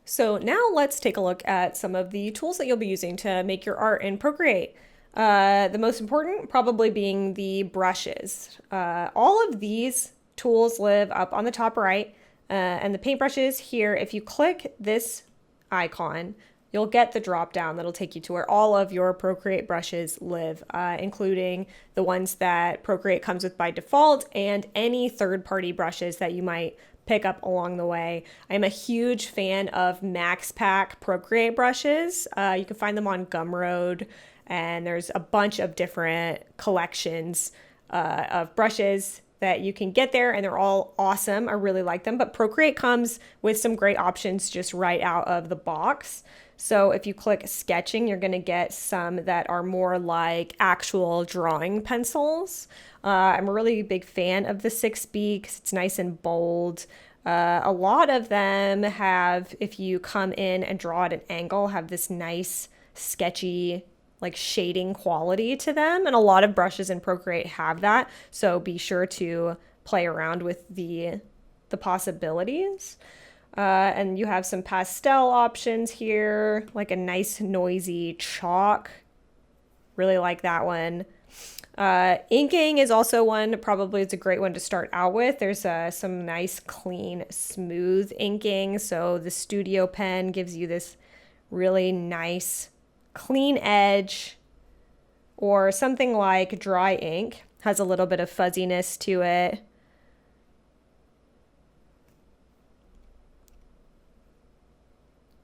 So now let's take a look at some of the tools that you'll be using to make your art in Procreate. The most important probably being the brushes. All of these tools live up on the top right, and the paintbrushes here, if you click this icon, you'll get the drop down that'll take you to where all of your Procreate brushes live, including the ones that Procreate comes with by default and any third-party brushes that you might pick up along the way. I'm a huge fan of MaxPack Procreate brushes. You can find them on Gumroad, and there's a bunch of different collections of brushes that you can get there, and they're all awesome. I really like them, but Procreate comes with some great options just right out of the box. So if you click sketching, you're going to get some that are more like actual drawing pencils. I'm a really big fan of the 6B because it's nice and bold. A lot of them have, if you come in and draw at an angle, have this nice sketchy like shading quality to them. And a lot of brushes in Procreate have that. So be sure to play around with the possibilities. And you have some pastel options here, like a nice noisy chalk. Really like that one. Inking is also one, probably it's a great one to start out with. There's some nice, clean, smooth inking. So the Studio Pen gives you this really nice, clean edge, or something like Dry Ink has a little bit of fuzziness to it.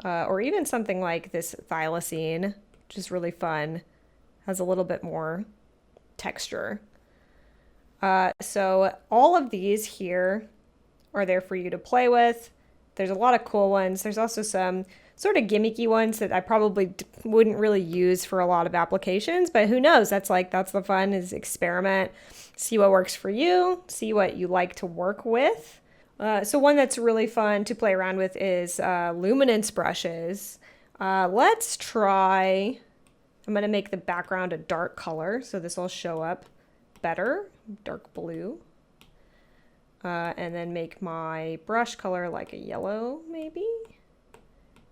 Or even something like this Thylacine, which is really fun, has a little bit more texture. So all of these here are there for you to play with. There's a lot of cool ones. There's also some sort of gimmicky ones that I probably wouldn't really use for a lot of applications, but who knows? That's the fun, is experiment, see what works for you, see what you like to work with. So one that's really fun to play around with is luminance brushes. Let's try, I'm going to make the background a dark color, so this will show up better, dark blue. And then make my brush color like a yellow, maybe.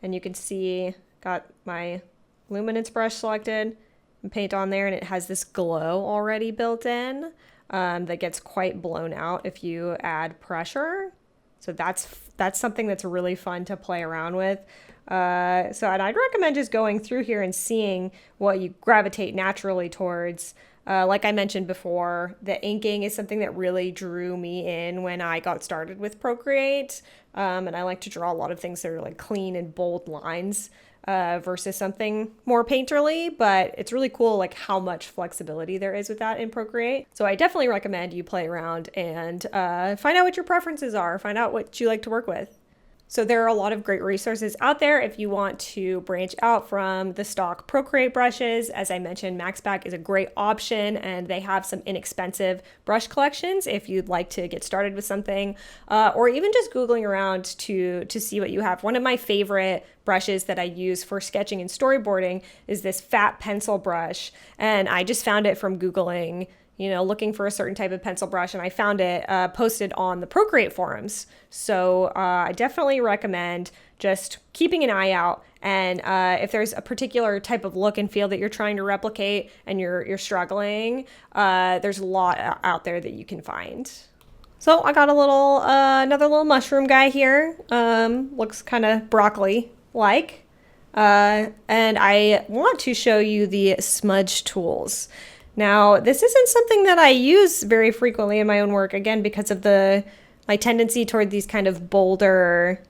And you can see, got my luminance brush selected and paint on there, and it has this glow already built in. That gets quite blown out if you add pressure. So that's something that's really fun to play around with. And I'd recommend just going through here and seeing what you gravitate naturally towards. Like I mentioned before, the inking is something that really drew me in when I got started with Procreate. And I like to draw a lot of things that are like clean and bold lines. Versus something more painterly, but it's really cool like how much flexibility there is with that in Procreate. So I definitely recommend you play around and find out what your preferences are, find out what you like to work with. So there are a lot of great resources out there if you want to branch out from the stock Procreate brushes. As I mentioned, MaxPack is a great option, and they have some inexpensive brush collections if you'd like to get started with something, or even just Googling around to see what you have. One of my favorite brushes that I use for sketching and storyboarding is this fat pencil brush, and I just found it from Googling, looking for a certain type of pencil brush, and I found it posted on the Procreate forums. So I definitely recommend just keeping an eye out. And if there's a particular type of look and feel that you're trying to replicate and you're struggling, there's a lot out there that you can find. So I got another little mushroom guy here. Looks kind of broccoli-like. And I want to show you the smudge tools. Now, this isn't something that I use very frequently in my own work, again, because of my tendency toward these kind of bolder,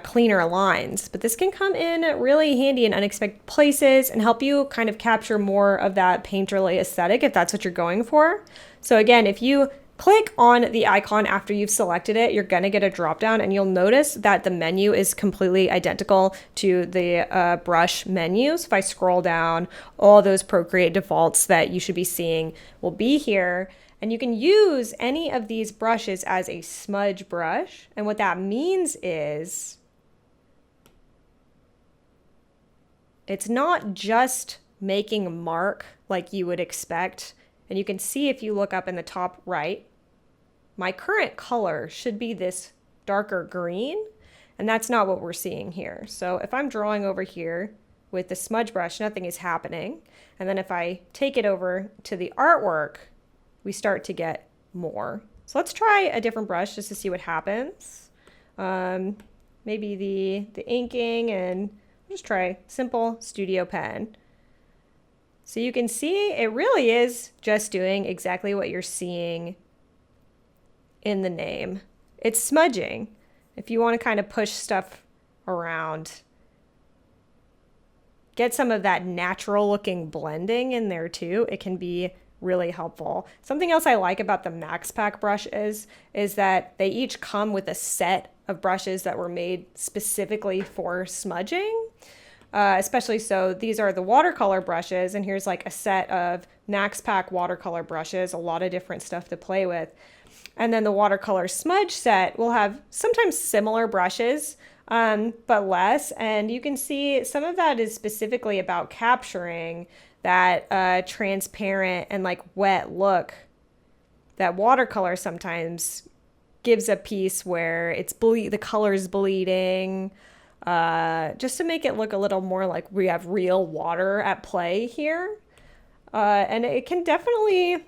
cleaner lines. But this can come in really handy in unexpected places and help you kind of capture more of that painterly aesthetic if that's what you're going for. So again, if you click on the icon after you've selected it, you're going to get a drop down, and you'll notice that the menu is completely identical to the brush menus. If I scroll down, all those Procreate defaults that you should be seeing will be here. And you can use any of these brushes as a smudge brush. And what that means is it's not just making a mark like you would expect. And you can see if you look up in the top right, my current color should be this darker green. And that's not what we're seeing here. So if I'm drawing over here with the smudge brush, nothing is happening. And then if I take it over to the artwork, we start to get more. So let's try a different brush just to see what happens. Maybe the inking, and just try simple studio pen. So you can see it really is just doing exactly what you're seeing in the name. It's smudging. If you want to kind of push stuff around, get some of that natural looking blending in there too, it can be really helpful. Something else I like about the Max Pack brushes is that they each come with a set of brushes that were made specifically for smudging. Especially so, these are the watercolor brushes, and here's like a set of Max Pack watercolor brushes, a lot of different stuff to play with. And then the watercolor smudge set will have sometimes similar brushes, but less. And you can see some of that is specifically about capturing that transparent and like wet look that watercolor sometimes gives a piece where it's the color's bleeding, just to make it look a little more like we have real water at play here. And it can definitely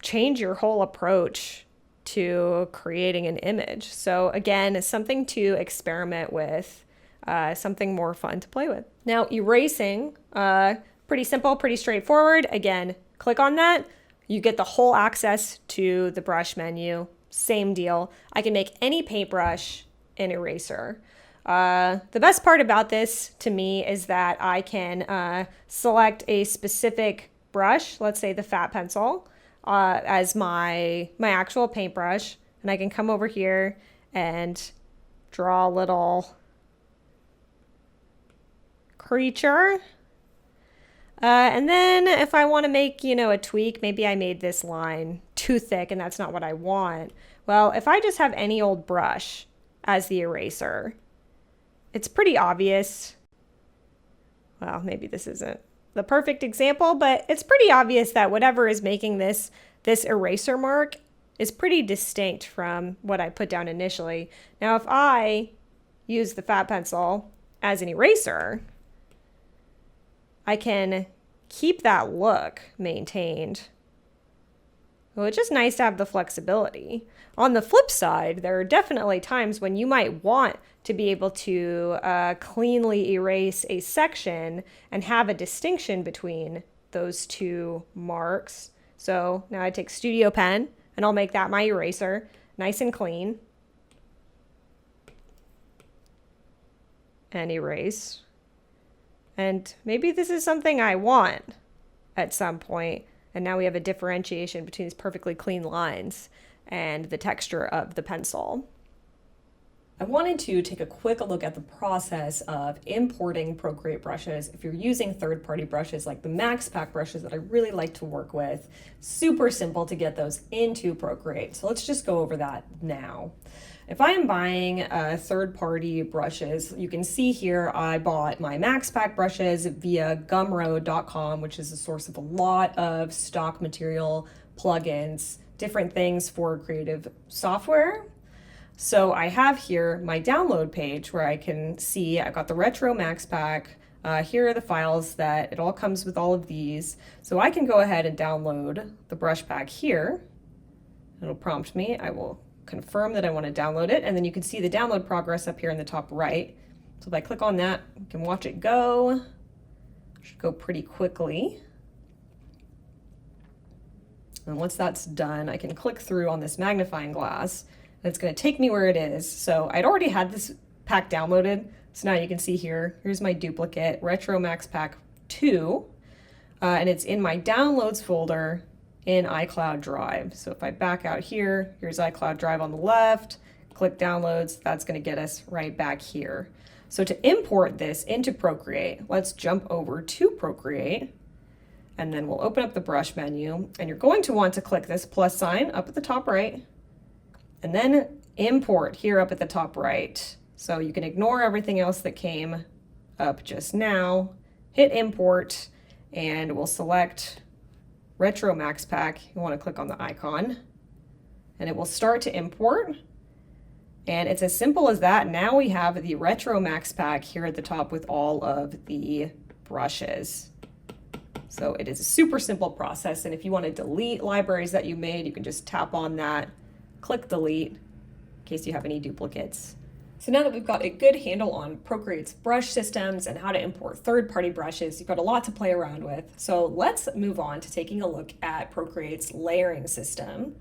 change your whole approach to creating an image. So again, it's something to experiment with, something more fun to play with. Now erasing, pretty simple, pretty straightforward. Again, click on that. You get the whole access to the brush menu. Same deal. I can make any paintbrush an eraser. The best part about this to me is that I can select a specific brush, let's say the fat pencil, as my actual paintbrush, and I can come over here and draw a little creature. And then if I want to make, a tweak, maybe I made this line too thick and that's not what I want. Well, if I just have any old brush as the eraser, it's pretty obvious. Well, maybe this isn't the perfect example, but it's pretty obvious that whatever is making this eraser mark is pretty distinct from what I put down initially. Now, if I use the fat pencil as an eraser, I can keep that look maintained. Well, it's just nice to have the flexibility. On the flip side, there are definitely times when you might want to be able to cleanly erase a section and have a distinction between those two marks. So now I take Studio Pen and I'll make that my eraser, nice and clean. And erase. And maybe this is something I want at some point. And now we have a differentiation between these perfectly clean lines and the texture of the pencil. I wanted to take a quick look at the process of importing Procreate brushes. If you're using third-party brushes like the Max Pack brushes that I really like to work with, super simple to get those into Procreate. So let's just go over that now. If I am buying third-party brushes, you can see here I bought my Max Pack brushes via Gumroad.com, which is a source of a lot of stock material, plugins, different things for creative software. So I have here my download page where I can see I've got the Retro Max Pack. Here are the files that it all comes with all of these. So I can go ahead and download the brush pack here. It'll prompt me. I will confirm that I want to download it, and then you can see the download progress up here in the top right. So if I click on that, you can watch it go. It should go pretty quickly. And once that's done, I can click through on this magnifying glass, and it's going to take me where it is. So I'd already had this pack downloaded, so now you can see here's my duplicate, Retro Max Pack 2, and it's in my downloads folder in iCloud Drive. So if I back out here, here's iCloud Drive on the left, click downloads, that's going to get us right back here. So to import this into Procreate, let's jump over to Procreate, and then we'll open up the brush menu, and you're going to want to click this plus sign up at the top right, and then import here up at the top right. So you can ignore everything else that came up just now, hit import, and we'll select Retro Max Pack. You want to click on the icon and it will start to import. And it's as simple as that. Now we have the Retro Max Pack here at the top with all of the brushes. So it is a super simple process. And if you want to delete libraries that you made, you can just tap on that, click delete in case you have any duplicates. So now that we've got a good handle on Procreate's brush systems and how to import third-party brushes, you've got a lot to play around with. So let's move on to taking a look at Procreate's layering system.